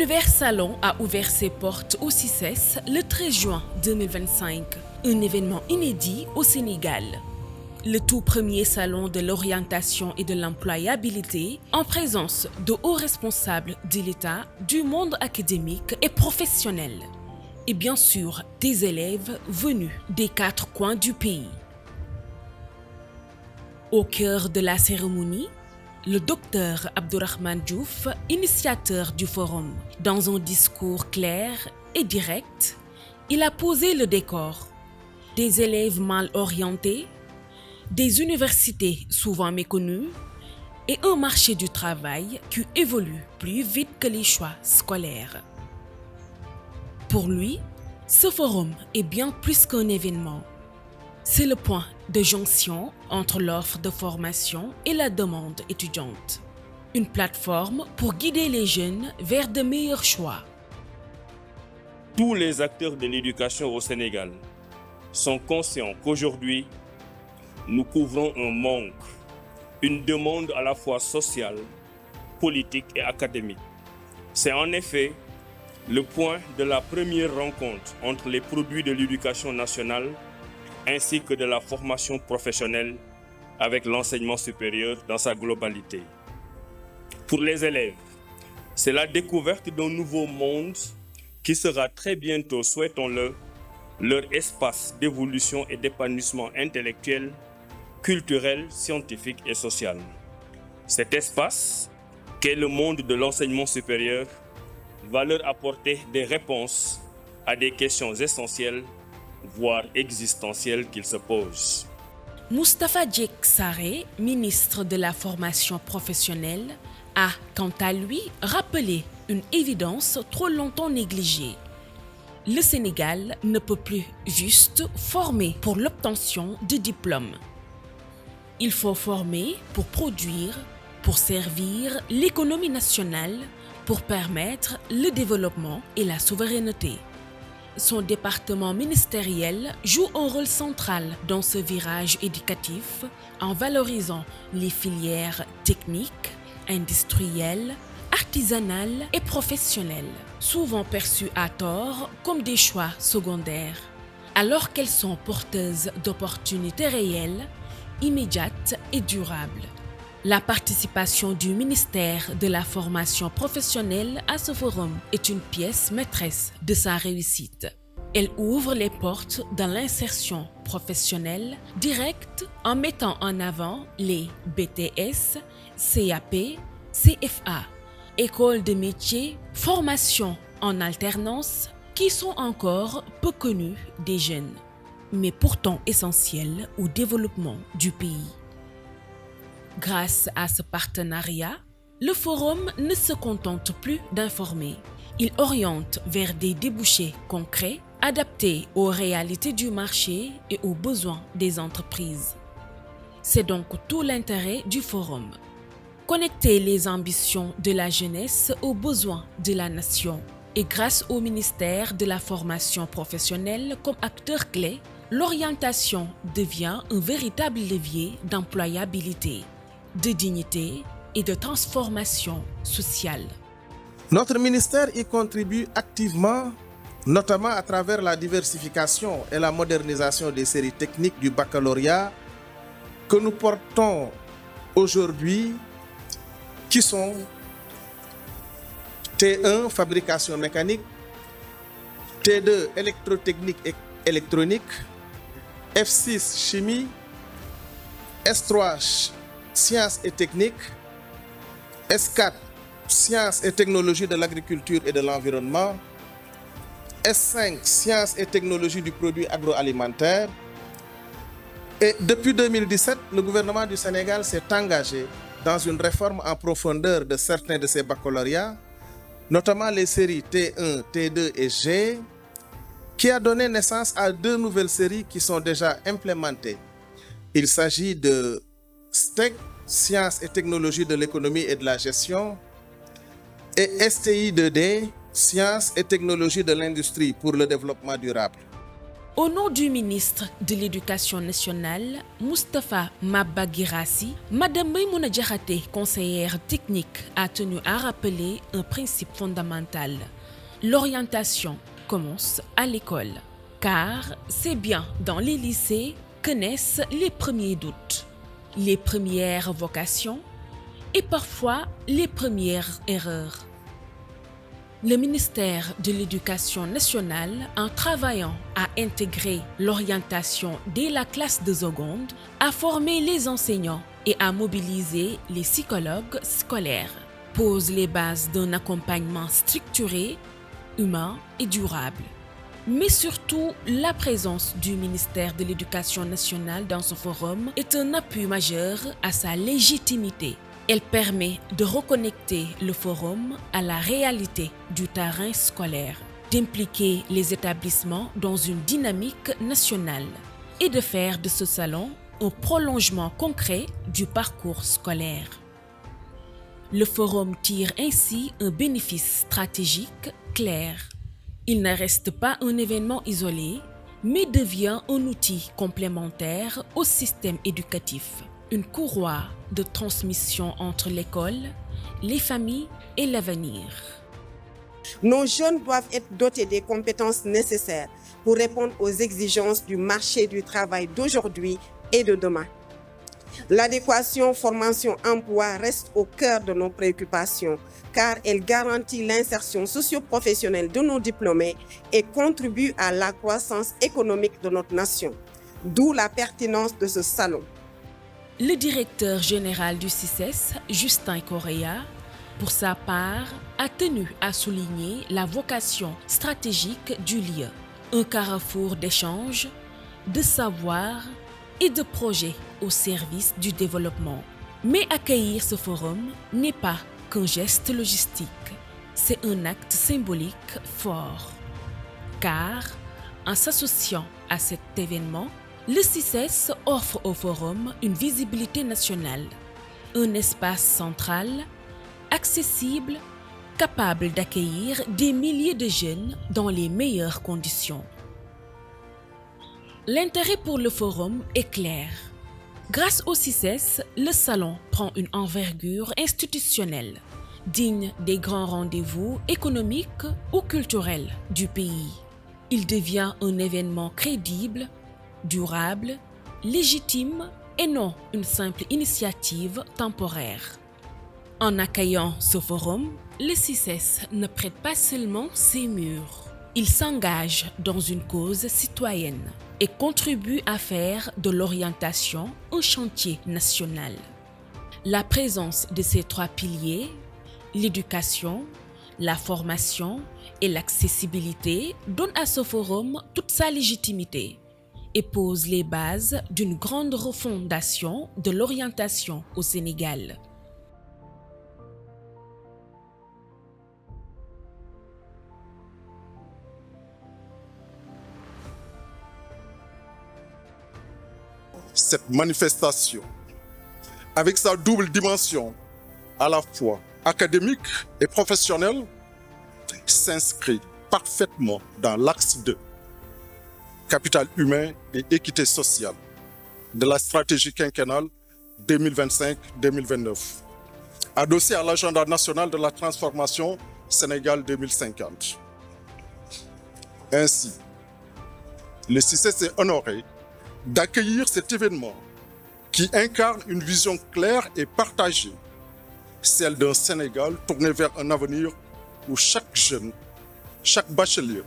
L'Univers Salon a ouvert ses portes au CICES le 13 juin 2025, un événement inédit au Sénégal. Le tout premier salon de l'orientation et de l'employabilité en présence de hauts responsables de l'État, du monde académique et professionnel. Et bien sûr, des élèves venus des 4 coins du pays. Au cœur de la cérémonie, le docteur Abdourahmane Diouf, initiateur du forum, dans un discours clair et direct, il a posé le décor. Des élèves mal orientés, des universités souvent méconnues et un marché du travail qui évolue plus vite que les choix scolaires. Pour lui, ce forum est bien plus qu'un événement. C'est le point de jonction entre l'offre de formation et la demande étudiante. Une plateforme pour guider les jeunes vers de meilleurs choix. Tous les acteurs de l'éducation au Sénégal sont conscients qu'aujourd'hui, nous couvrons un manque, une demande à la fois sociale, politique et académique. C'est en effet le point de la première rencontre entre les produits de l'éducation nationale ainsi que de la formation professionnelle avec l'enseignement supérieur dans sa globalité. Pour les élèves, c'est la découverte d'un nouveau monde qui sera très bientôt, souhaitons-le, leur espace d'évolution et d'épanouissement intellectuel, culturel, scientifique et social. Cet espace, qu'est le monde de l'enseignement supérieur, va leur apporter des réponses à des questions essentielles, voire existentielles qu'ils se posent. Moustapha Diek Sarré, ministre de la formation professionnelle, a quant à lui rappelé une évidence trop longtemps négligée. Le Sénégal ne peut plus juste former pour l'obtention de diplômes. Il faut former pour produire, pour servir l'économie nationale, pour permettre le développement et la souveraineté. Son département ministériel joue un rôle central dans ce virage éducatif en valorisant les filières techniques, industrielles, artisanales et professionnelles, souvent perçues à tort comme des choix secondaires, alors qu'elles sont porteuses d'opportunités réelles, immédiates et durables. La participation du ministère de la formation professionnelle à ce forum est une pièce maîtresse de sa réussite. Elle ouvre les portes dans l'insertion professionnelle directe en mettant en avant les BTS, CAP, CFA, écoles de métiers, formation en alternance qui sont encore peu connues des jeunes, mais pourtant essentielles au développement du pays. Grâce à ce partenariat, le forum ne se contente plus d'informer. Il oriente vers des débouchés concrets, adaptés aux réalités du marché et aux besoins des entreprises. C'est donc tout l'intérêt du forum. Connecter les ambitions de la jeunesse aux besoins de la nation. Et grâce au ministère de la formation professionnelle comme acteur clé, l'orientation devient un véritable levier d'employabilité, de dignité et de transformation sociale. Notre ministère y contribue activement, notamment à travers la diversification et la modernisation des séries techniques du baccalauréat que nous portons aujourd'hui, qui sont T1, fabrication mécanique, T2, électrotechnique et électronique, F6, chimie, S3, sciences et techniques, S4, sciences et technologies de l'agriculture et de l'environnement, S5, sciences et technologies du produit agroalimentaire. Et depuis 2017, le gouvernement du Sénégal s'est engagé dans une réforme en profondeur de certains de ces baccalauréats, notamment les séries T1, T2 et G, qui a donné naissance à 2 nouvelles séries qui sont déjà implémentées. Il s'agit de STEC, Sciences et technologies de l'économie et de la gestion, et STI 2D, Sciences et technologies de l'industrie pour le développement durable. Au nom du ministre de l'Éducation nationale, Moustapha Maba Guirassy, Madame Maïmouna Diakhaté, conseillère technique, a tenu à rappeler un principe fondamental. L'orientation commence à l'école, car c'est bien dans les lycées que naissent les premiers doutes, les premières vocations et parfois les premières erreurs. Le ministère de l'Éducation nationale, en travaillant à intégrer l'orientation dès la classe de seconde, a formé les enseignants et a mobilisé les psychologues scolaires, pose les bases d'un accompagnement structuré, humain et durable. Mais surtout, la présence du ministère de l'Éducation nationale dans ce forum est un appui majeur à sa légitimité. Elle permet de reconnecter le forum à la réalité du terrain scolaire, d'impliquer les établissements dans une dynamique nationale et de faire de ce salon un prolongement concret du parcours scolaire. Le forum tire ainsi un bénéfice stratégique clair. Il ne reste pas un événement isolé, mais devient un outil complémentaire au système éducatif. Une courroie de transmission entre l'école, les familles et l'avenir. Nos jeunes doivent être dotés des compétences nécessaires pour répondre aux exigences du marché du travail d'aujourd'hui et de demain. L'adéquation formation-emploi reste au cœur de nos préoccupations car elle garantit l'insertion socio-professionnelle de nos diplômés et contribue à la croissance économique de notre nation. D'où la pertinence de ce salon. Le directeur général du CICES, Justin Correa, pour sa part, a tenu à souligner la vocation stratégique du lieu, un carrefour d'échanges, de savoir et de projets au service du développement. Mais accueillir ce forum n'est pas qu'un geste logistique, c'est un acte symbolique fort. Car, en s'associant à cet événement, le CICES offre au forum une visibilité nationale, un espace central, accessible, capable d'accueillir des milliers de jeunes dans les meilleures conditions. L'intérêt pour le forum est clair. Grâce au CICES, le salon prend une envergure institutionnelle, digne des grands rendez-vous économiques ou culturels du pays. Il devient un événement crédible, durable, légitime et non une simple initiative temporaire. En accueillant ce forum, le CICES ne prête pas seulement ses murs. Il s'engage dans une cause citoyenne et contribue à faire de l'orientation un chantier national. La présence de ces trois piliers, l'éducation, la formation et l'accessibilité, donne à ce forum toute sa légitimité et pose les bases d'une grande refondation de l'orientation au Sénégal. Cette manifestation, avec sa double dimension, à la fois académique et professionnelle, s'inscrit parfaitement dans l'axe 2, capital humain et équité sociale, de la stratégie quinquennale 2025-2029, adossée à l'agenda national de la transformation Sénégal 2050. Ainsi, le CICES est honoré d'accueillir cet événement qui incarne une vision claire et partagée, celle d'un Sénégal tourné vers un avenir où chaque jeune, chaque bachelier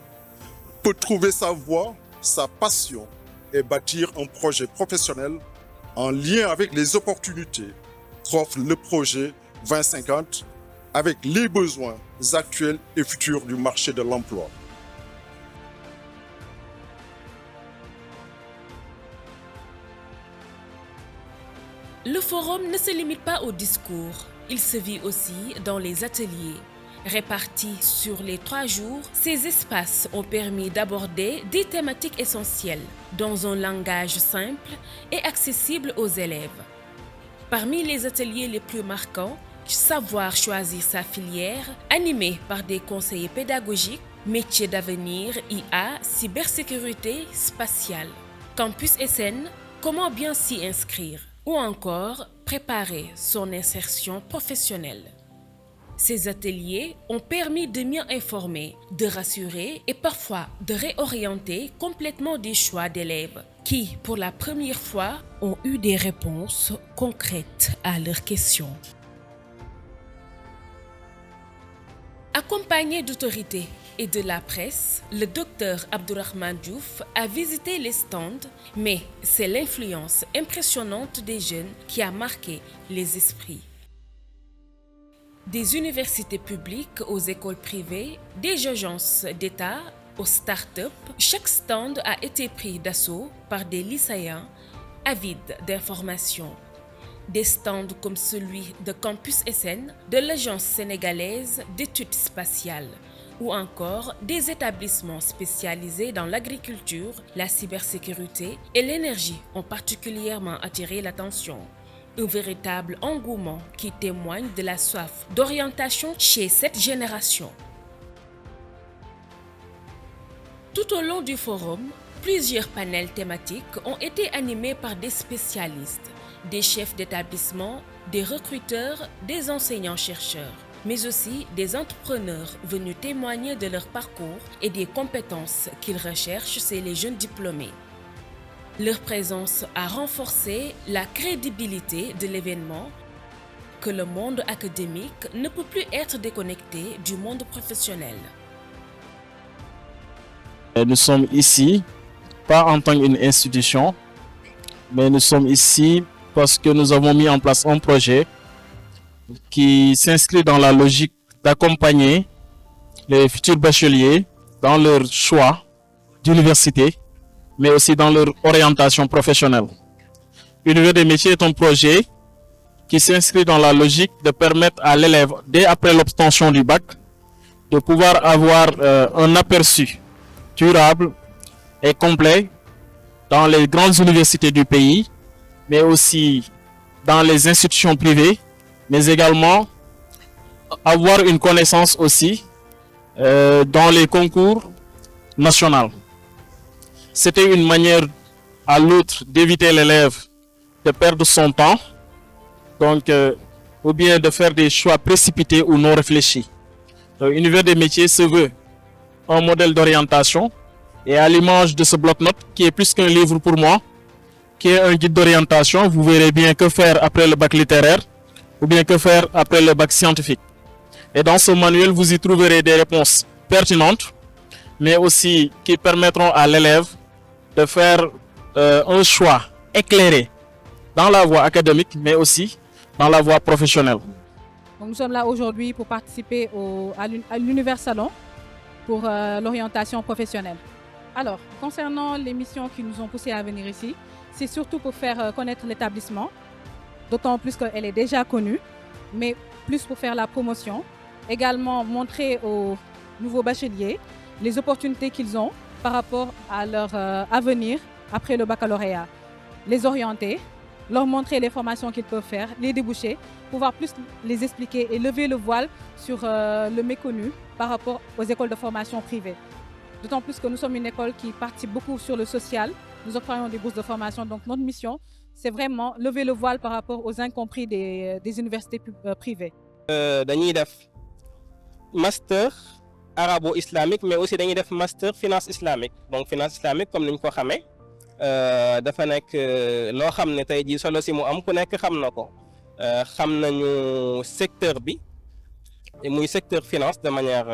peut trouver sa voie, sa passion et bâtir un projet professionnel en lien avec les opportunités qu'offre le projet 2050 avec les besoins actuels et futurs du marché de l'emploi. Le forum ne se limite pas au discours, il se vit aussi dans les ateliers. Répartis sur les 3 jours, ces espaces ont permis d'aborder des thématiques essentielles dans un langage simple et accessible aux élèves. Parmi les ateliers les plus marquants, savoir choisir sa filière, animé par des conseillers pédagogiques, Métiers d'avenir, IA, cybersécurité spatiale. Campus SN, comment bien s'y inscrire? Ou encore, préparer son insertion professionnelle. Ces ateliers ont permis de mieux informer, de rassurer et parfois de réorienter complètement des choix d'élèves qui, pour la première fois, ont eu des réponses concrètes à leurs questions. Accompagné d'autorités et de la presse, le docteur Abdourahmane Diouf a visité les stands, mais c'est l'influence impressionnante des jeunes qui a marqué les esprits. Des universités publiques aux écoles privées, des agences d'État aux start-up, chaque stand a été pris d'assaut par des lycéens avides d'informations. Des stands comme celui de Campus SN, de l'Agence sénégalaise d'études spatiales, ou encore des établissements spécialisés dans l'agriculture, la cybersécurité et l'énergie ont particulièrement attiré l'attention. Un véritable engouement qui témoigne de la soif d'orientation chez cette génération. Tout au long du forum, plusieurs panels thématiques ont été animés par des spécialistes, des chefs d'établissement, des recruteurs, des enseignants-chercheurs, mais aussi des entrepreneurs venus témoigner de leur parcours et des compétences qu'ils recherchent chez les jeunes diplômés. Leur présence a renforcé la crédibilité de l'événement, que le monde académique ne peut plus être déconnecté du monde professionnel. Nous sommes ici, pas en tant qu'une institution, mais nous sommes ici parce que nous avons mis en place un projet qui s'inscrit dans la logique d'accompagner les futurs bacheliers dans leur choix d'université, mais aussi dans leur orientation professionnelle. Univers des métiers est un projet qui s'inscrit dans la logique de permettre à l'élève, dès après l'obtention du bac, de pouvoir avoir un aperçu durable et complet dans les grandes universités du pays, mais aussi dans les institutions privées, mais également avoir une connaissance aussi dans les concours nationaux. C'était une manière à l'autre d'éviter l'élève de perdre son temps, donc ou bien de faire des choix précipités ou non réfléchis. Donc, Univers des métiers se veut un modèle d'orientation et à l'image de ce bloc-notes qui est plus qu'un livre pour moi, qui est un guide d'orientation, vous verrez bien que faire après le bac littéraire ou bien que faire après le bac scientifique. Et dans ce manuel, vous y trouverez des réponses pertinentes, mais aussi qui permettront à l'élève de faire un choix éclairé dans la voie académique, mais aussi dans la voie professionnelle. Donc nous sommes là aujourd'hui pour participer à l'Univers Salon pour l'orientation professionnelle. Alors, concernant les missions qui nous ont poussés à venir ici, c'est surtout pour faire connaître l'établissement, d'autant plus qu'elle est déjà connue, mais plus pour faire la promotion. Également montrer aux nouveaux bacheliers les opportunités qu'ils ont par rapport à leur avenir après le baccalauréat. Les orienter, leur montrer les formations qu'ils peuvent faire, les débouchés, pouvoir plus les expliquer et lever le voile sur le méconnu par rapport aux écoles de formation privées. D'autant plus que nous sommes une école qui participe beaucoup sur le social. Nous octroyons des bourses de formation. Donc notre mission, c'est vraiment lever le voile par rapport aux incompris des universités privées. Dañuy def master arabo-islamique, mais aussi dañuy def master finance islamique. Donc finance islamique, comme niñ ko xamé, dafa nekk loo xam ne tey jii solo si mu am ku nekk xam na ko. Xam nañu secteur bi muy secteur finance de manière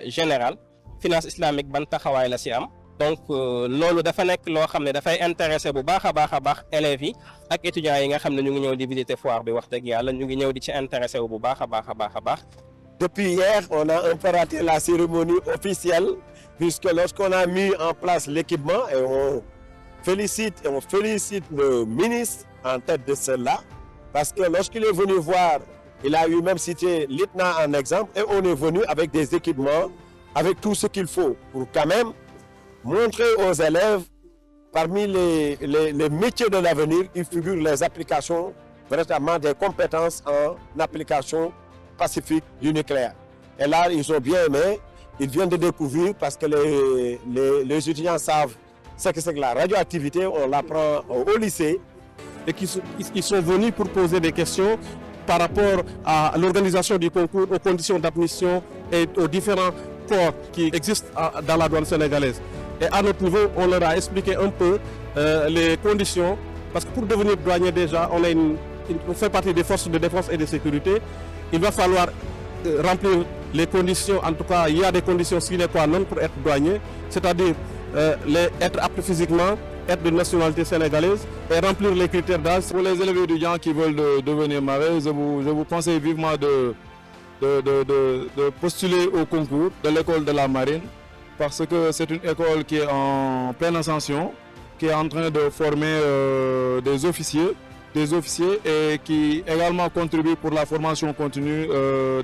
générale. Finance islamique ban taxawaay la ci am. Donc loolu dafa nekk loo xam ne dafay intéressé bu baax a baax élèves yi ak étudiants yi nga xam ne ñu ngi ñëw di visiter foire bi wax dëgg yàlla ñu ngi ñëw di ci intéressé wu bu baax a baax. Depuis hier, on a un peu raté la cérémonie officielle puisque lorsqu'on a mis en place l'équipement et on félicite le ministre en tête de cela parce que lorsqu'il est venu voir, il a eu même cité l'ITNA en exemple et on est venu avec des équipements, avec tout ce qu'il faut pour quand même montrer aux élèves parmi les métiers de l'avenir, il figure les applications, véritablement des compétences en application pacifique du nucléaire. Et là, ils ont bien aimé ils viennent de découvrir parce que les étudiants savent ce que c'est que la radioactivité, on l'apprend au lycée. Et qui sont venus pour poser des questions par rapport à l'organisation du concours, aux conditions d'admission et aux différents corps qui existent dans la douane sénégalaise. Et à notre niveau, on leur a expliqué un peu les conditions, parce que pour devenir douanier déjà, on fait partie des forces de défense et de sécurité. Il va falloir remplir les conditions, en tout cas il y a des conditions sine qua non pour être douanier, c'est-à-dire être apte physiquement, être de nationalité sénégalaise et remplir les critères d'âge. Pour les élèves étudiants qui veulent devenir marins, je vous conseille vivement de postuler au concours de l'école de la marine, parce que c'est une école qui est en pleine ascension, qui est en train de former des officiers et qui également contribue pour la formation continue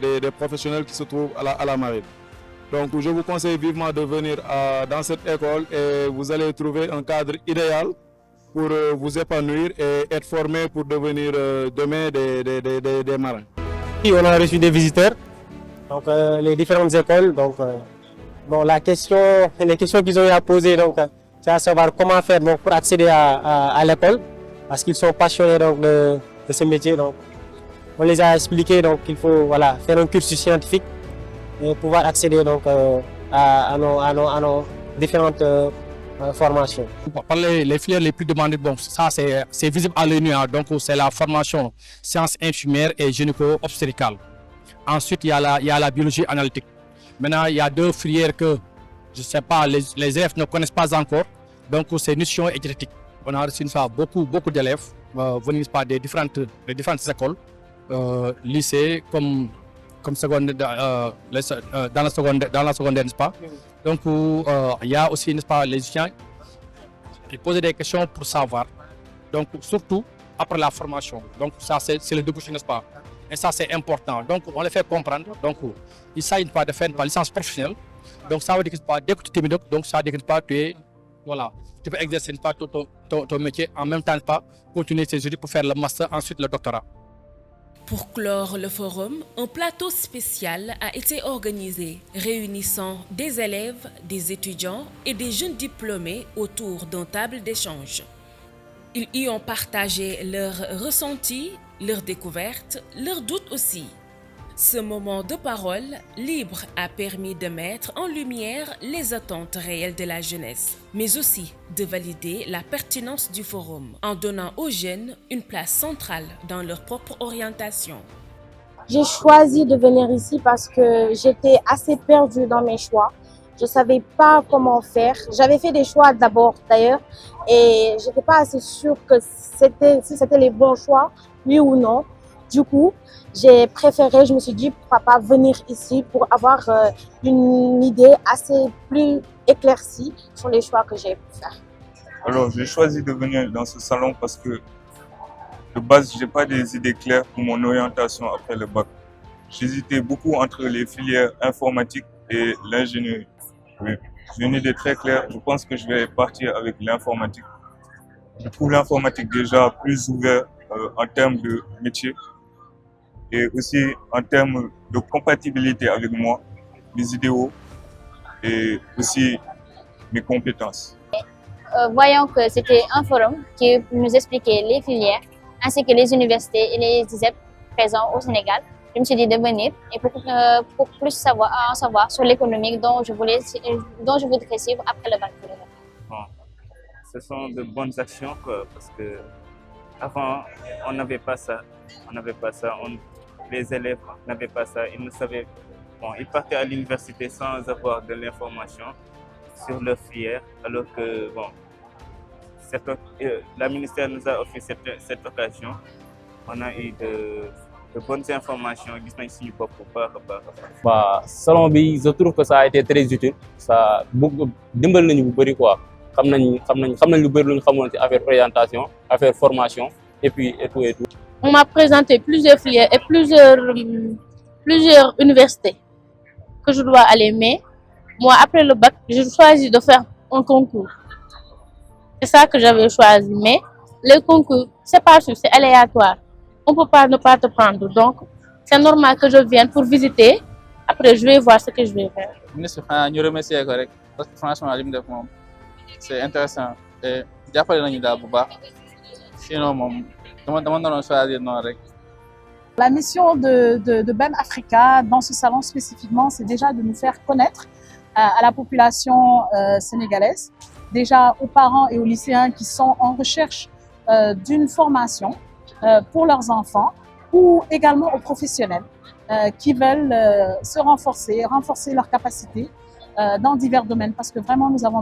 des professionnels qui se trouvent à la marine. Donc je vous conseille vivement de venir dans cette école et vous allez trouver un cadre idéal pour vous épanouir et être formé pour devenir demain des marins. Et on a reçu des visiteurs, donc les différentes écoles. Donc, bon, les questions qu'ils ont eu à poser, donc, c'est à savoir comment faire donc, pour accéder à l'école, parce qu'ils sont passionnés donc, de ce métier. Donc, on les a expliqué qu'il faut faire un cursus scientifique et pouvoir accéder donc, à nos différentes formations. Par les filières les plus demandées, bon, ça c'est visible à l'œil nu, donc c'est la formation sciences infirmières et gynéco-obstétricales. Ensuite, il y a la biologie analytique. Maintenant, il y a deux filières que, je ne sais pas, les élèves ne connaissent pas encore, donc c'est nutrition et diététique. On a reçu beaucoup d'élèves venus des différentes écoles, lycées comme secondaire, dans la secondaire, n'est-ce pas? Donc, il y a aussi, n'est-ce pas, les étudiants qui posent des questions pour savoir. Donc, surtout après la formation. Donc, ça, c'est le débouché, n'est-ce pas? Et ça, c'est important. Donc, on les fait comprendre. Donc, il ne s'agit pas de faire une licence professionnelle. Donc, ça veut dire que dès que tu t'es donc ça veut dire que tu peux exercer pas ton métier en même temps, pas continuer tes études pour faire le master, ensuite le doctorat. Pour clore le forum, un plateau spécial a été organisé, réunissant des élèves, des étudiants et des jeunes diplômés autour d'une table d'échange. Ils y ont partagé leurs ressentis, leurs découvertes, leurs doutes aussi. Ce moment de parole libre a permis de mettre en lumière les attentes réelles de la jeunesse, mais aussi de valider la pertinence du forum en donnant aux jeunes une place centrale dans leur propre orientation. J'ai choisi de venir ici parce que j'étais assez perdue dans mes choix. Je ne savais pas comment faire. J'avais fait des choix d'abord d'ailleurs et je n'étais pas assez sûre que si c'était les bons choix, oui ou non. Du coup, j'ai préféré, je me suis dit, pourquoi pas venir ici pour avoir une idée assez plus éclaircie sur les choix que j'ai pu faire. Alors, j'ai choisi de venir dans ce salon parce que de base, je n'ai pas des idées claires pour mon orientation après le bac. J'hésitais beaucoup entre les filières informatiques et l'ingénierie. J'ai une idée très claire, je pense que je vais partir avec l'informatique. Je trouve l'informatique déjà plus ouverte en termes de métier et aussi en termes de compatibilité avec moi, mes idéaux et aussi mes compétences. Voyons que c'était un forum qui nous expliquait les filières ainsi que les universités et les ISEP présents au Sénégal. Je me suis dit de venir et pour plus en savoir sur l'économique dont je voudrais suivre après le bac. Bon, ce sont de bonnes actions parce que avant on n'avait pas ça. Les élèves n'avaient pas ça. Ils ne savaient. Bon, ils partaient à l'université sans avoir de l'information sur leur filière, alors que bon, la ministère nous a offert cette occasion. On a eu de bonnes informations. Salon bi, je trouve que ça a été très utile. Ça dimbal nañu bu bari quoi. Xam nañ lu bari lu ñu xamone ci affaire présentation, affaire formation et puis et tout. On m'a présenté plusieurs filières et plusieurs universités que je dois aller, mais moi après le bac, j'ai choisi de faire un concours. C'est ça que j'avais choisi, mais le concours, c'est pas sûr, c'est aléatoire. On ne peut pas ne pas te prendre, donc c'est normal que je vienne pour visiter. après je vais voir ce que je vais faire. Ministre xanaa ñu remercier ko rek parce que franchement li mu def moom c'est intéressant et jàppale nañu daal bu baax sinon moom dama naroon choisir noonu rek. La mission de Ben Africa dans ce salon spécifiquement, c'est déjà de nous faire connaître à la population sénégalaise, déjà aux parents et aux lycéens qui sont en recherche d'une formation pour leurs enfants ou également aux professionnels qui veulent se renforcer leurs capacités dans divers domaines parce que vraiment nous avons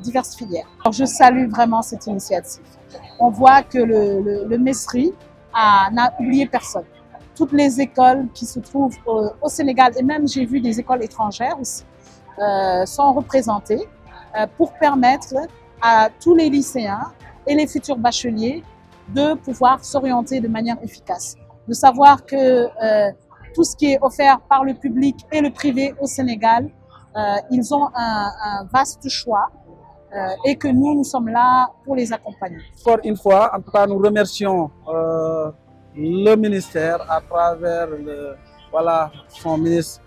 diverses filières. Alors, je salue vraiment cette initiative. On voit que le MESRI n'a oublié personne. Toutes les écoles qui se trouvent au Sénégal et même j'ai vu des écoles étrangères aussi sont représentées pour permettre à tous les lycéens et les futurs bacheliers de pouvoir s'orienter de manière efficace. De savoir que tout ce qui est offert par le public et le privé au Sénégal, ils ont un vaste choix et que nous sommes là pour les accompagner. Encore une fois, en tout cas, nous remercions le ministère à travers son ministre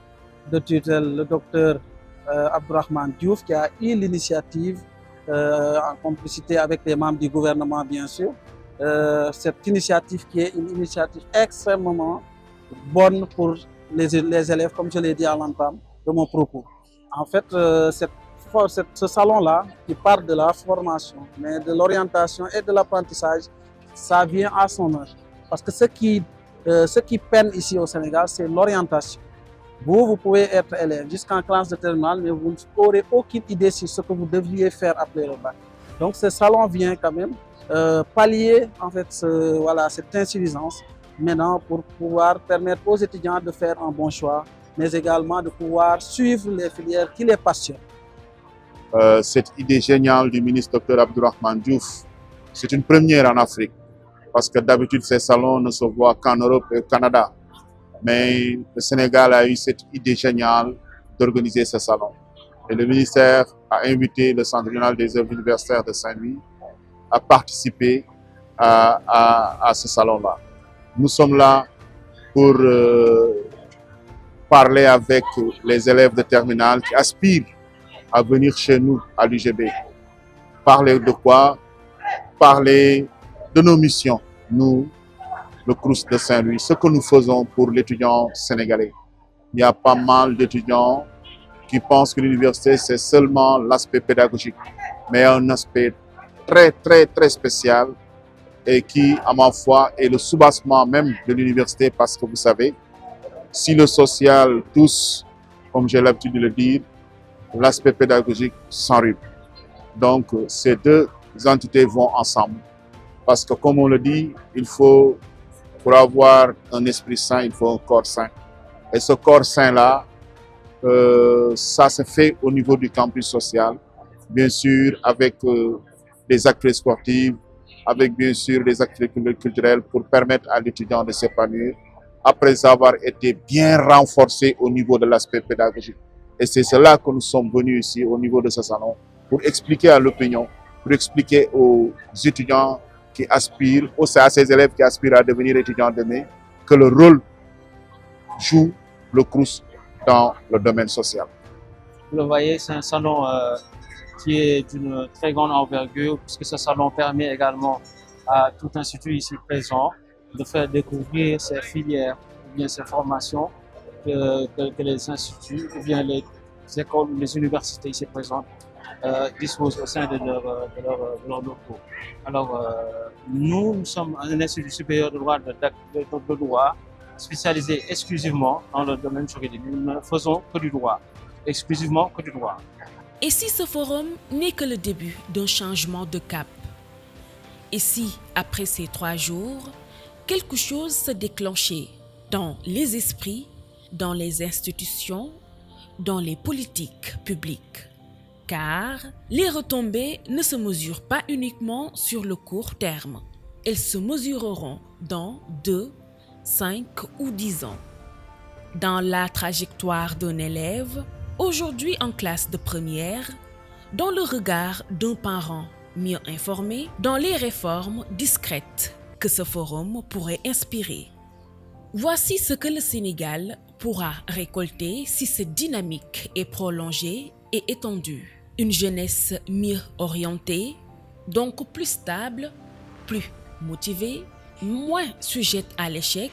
de tutelle, le docteur Abdourahmane Diouf, qui a eu l'initiative en complicité avec les membres du gouvernement, bien sûr. Cette initiative qui est une initiative extrêmement bonne pour les élèves, comme je l'ai dit à l'entame de mon propos. En fait, ce salon-là, qui parle de la formation, mais de l'orientation et de l'apprentissage, ça vient à son heure. Parce que ce qui peine ici au Sénégal, c'est l'orientation. Vous pouvez être élève jusqu'en classe de terminale, mais vous n'aurez aucune idée sur ce que vous devriez faire après le bac. Donc ce salon vient quand même pallier en fait cette insuffisance maintenant pour pouvoir permettre aux étudiants de faire un bon choix, mais également de pouvoir suivre les filières qui les passionnent. Cette idée géniale du ministre Dr Abdourahmane Diouf, c'est une première en Afrique. Parce que d'habitude, ces salons ne se voient qu'en Europe et au Canada. Mais le Sénégal a eu cette idée géniale d'organiser ce salon. Et le ministère a invité le Centre régional des œuvres universitaires de Saint-Louis à participer à ce salon-là. Nous sommes là pour parler avec les élèves de terminale qui aspirent à venir chez nous à l'UGB. Parler de quoi? Parler de nos missions, nous, le Crous de Saint-Louis, ce que nous faisons pour l'étudiant sénégalais. Il y a pas mal d'étudiants qui pensent que l'université, c'est seulement l'aspect pédagogique, mais un aspect très spécial et qui, à ma foi, est le soubassement même de l'université parce que vous savez, si le social touche, comme j'ai l'habitude de le dire, l'aspect pédagogique s'enrhume. Donc, ces deux entités vont ensemble. Parce que, comme on le dit, pour avoir un esprit sain, il faut un corps sain. Et ce corps sain-là, ça se fait au niveau du campus social, bien sûr, avec des activités sportives, avec bien sûr des activités culturelles pour permettre à l'étudiant de s'épanouir, après avoir été bien renforcé au niveau de l'aspect pédagogique. Et c'est cela que nous sommes venus ici, au niveau de ce salon, pour expliquer à l'opinion, pour expliquer aux étudiants qui aspirent, à ces élèves qui aspirent à devenir étudiants demain, que le rôle joue le Crous dans le domaine social. Vous le voyez, c'est un salon qui est d'une très grande envergure, puisque ce salon permet également à tout institut ici présent de faire découvrir ces filières ou bien ces formations que les instituts ou bien les écoles ou les universités ici présentes disposent au sein de leurs locaux. Alors, nous sommes un institut supérieur de droit spécialisé exclusivement dans le domaine juridique. Nous ne faisons que du droit, exclusivement que du droit. Et si ce forum n'est que le début d'un changement de cap? Et si, après ces 3 jours, quelque chose se déclenchait dans les esprits, dans les institutions, dans les politiques publiques? Car les retombées ne se mesurent pas uniquement sur le court terme. Elles se mesureront dans 2, 5 ou 10 ans. Dans la trajectoire d'un élève, aujourd'hui en classe de première, dans le regard d'un parent mieux informé, dans les réformes discrètes que ce forum pourrait inspirer. Voici ce que le Sénégal pourra récolter si cette dynamique est prolongée et étendue. Une jeunesse mieux orientée, donc plus stable, plus motivée, moins sujette à l'échec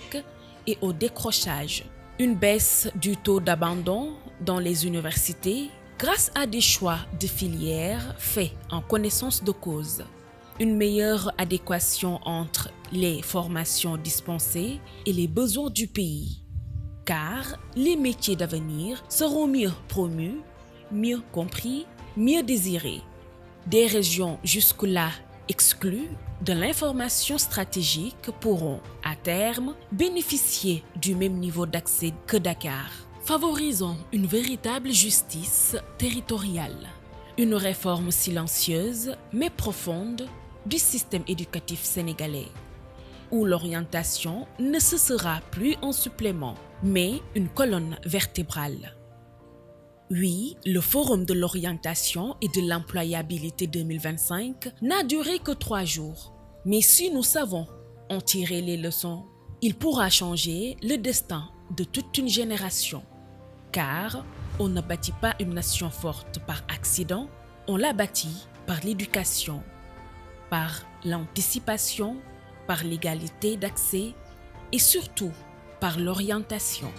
et au décrochage. Une baisse du taux d'abandon dans les universités grâce à des choix de filières faits en connaissance de cause. Une meilleure adéquation entre les formations dispensées et les besoins du pays. Car les métiers d'avenir seront mieux promus, mieux compris, mieux désirés. Des régions jusque-là exclues de l'information stratégique pourront, à terme, bénéficier du même niveau d'accès que Dakar. Favorisons une véritable justice territoriale. Une réforme silencieuse mais profonde du système éducatif sénégalais, où l'orientation ne se sera plus un supplément, mais une colonne vertébrale. Oui, le Forum de l'orientation et de l'employabilité 2025 n'a duré que 3 jours. Mais si nous savons en tirer les leçons, il pourra changer le destin de toute une génération. Car on ne bâtit pas une nation forte par accident, on la bâtit par l'éducation, par l'anticipation, par l'égalité d'accès et surtout par l'orientation.